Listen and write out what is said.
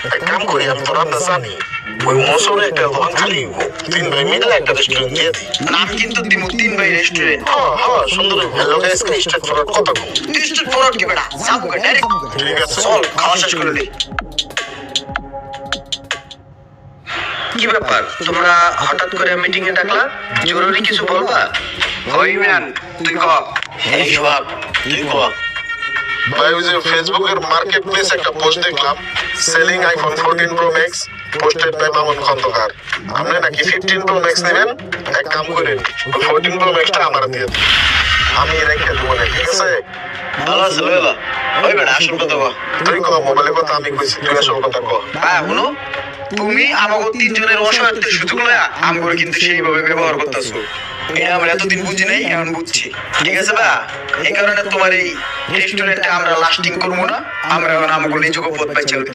এক কাম করি, আমি তো রান্না জানি, ওই মৌসুমে একটা দোকান খালি হইব, 3 ভাই মিলে একটা রেস্টুরেন্ট দিয়ে দিই। নাম কিন্তু দিমু 3 ভাই রেস্টুরেন্ট। হ্যাঁ হ্যাঁ, সুন্দর হ্যালো গাইস, স্টেট ফরওয়ার্ড কথা কম। স্টেট ফরওয়ার্ড কি বেটা? সাবুকা ডাইরেক্ট। ঠিক আছে, চল খাওয়া শেষ করে দিই। কি ব্যাপার, তোমরা হঠাৎ করে মিটিং এ ডাকলা? জরুরি কিছু বলবা? ওই ম্যান, তুই ক। এই সব তুই কর ভাই। ওই যে ফেসবুকের মার্কেট প্লেস একটা পোস্ট দেখলাম, selling iPhone 14 pro max, posted by Mamun Khandakar. আপনি নাকি 15 প্রো ম্যাক্স নেবেন? এক কাম করেন, 14 প্রো ম্যাক্সটা আমার দিয়ে দিন, আমি রেখে দেবো না, ঠিক আছে? ভালো আছে লইলা। ওই বেটা আসল কথা কও। তুই কো, মোবাইলের কথা আমি কইছি, তুই আসল কথা কো। হ্যাঁ শুনো, তুমি আমাকে 3 জনের অসহায়ত্বের সুযোগ লয়া আমগরে কিন্তু সেইভাবে ব্যবহার করতেছো। এটা আমরা এতদিন বুঝি নাই, এখন বুঝছি। ঠিক আছে বা, এই কারণে তোমার এই রেস্টুরেন্টে আমরা লাস্টিং করবো না। আমরা এখন আমাকে নিজেকে পথ পাইছি।